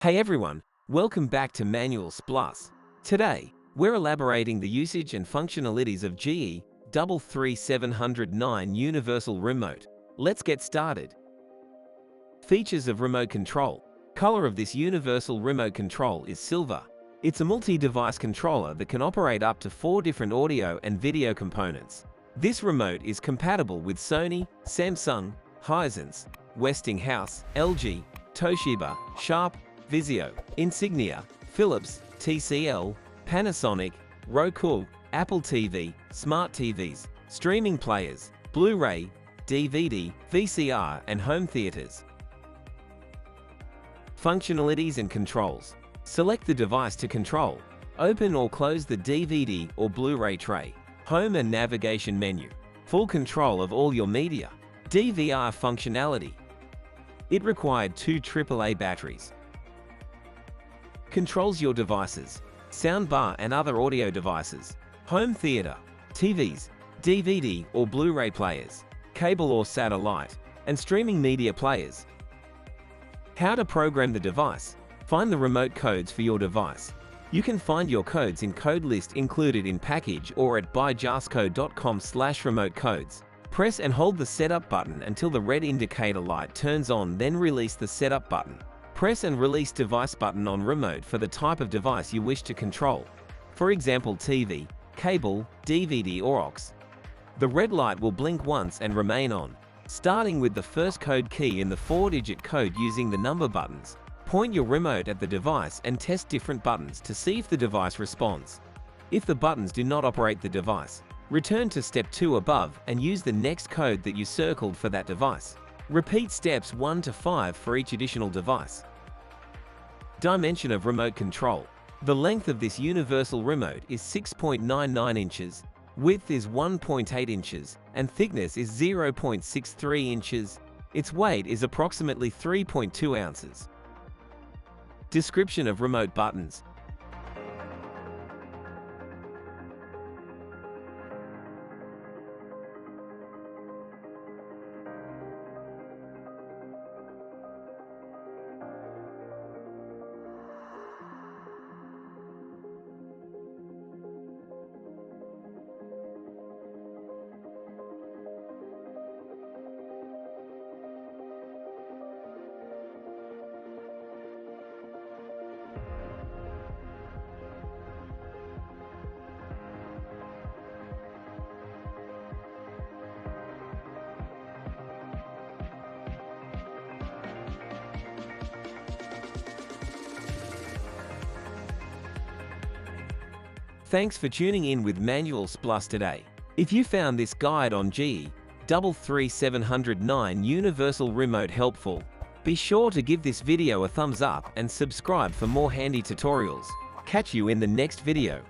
Hey everyone, welcome back to Manuals Plus. Today, we're elaborating the usage and functionalities of GE 33709 Universal Remote. Let's get started. Features of remote control. Color of this universal remote control is silver. It's a multi-device controller that can operate up to 4 different audio and video components. This remote is compatible with Sony, Samsung, Hisense, Westinghouse, LG, Toshiba, Sharp, Vizio, Insignia, Philips, TCL, Panasonic, Roku, Apple TV, smart TVs, streaming players, Blu-ray, DVD, VCR, and home theaters. Functionalities and controls. Select the device to control. Open or close the DVD or Blu-ray tray. Home and navigation menu. Full control of all your media. DVR functionality. It required 2 AAA batteries. Controls your devices, soundbar and other audio devices, home theater, TVs, DVD or Blu-ray players, cable or satellite, and streaming media players. How to program the device. Find the remote codes for your device. You can find your codes in code list included in package or at buyjasco.com/remote codes. Press and hold the setup button until the red indicator light turns on, then release the setup button. Press and release device button on remote for the type of device you wish to control. For example, TV, cable, DVD or aux. The red light will blink once and remain on. Starting with the first code key in the 4-digit code using the number buttons, point your remote at the device and test different buttons to see if the device responds. If the buttons do not operate the device, return to step 2 above and use the next code that you circled for that device. Repeat steps 1 to 5 for each additional device. Dimension of remote control. The length of this universal remote is 6.99 inches, width is 1.8 inches, and thickness is 0.63 inches. Its weight is approximately 3.2 ounces. Description of remote buttons. Thanks for tuning in with Manuals Plus today. If you found this guide on GE 33709 Universal Remote helpful, be sure to give this video a thumbs up and subscribe for more handy tutorials. Catch you in the next video.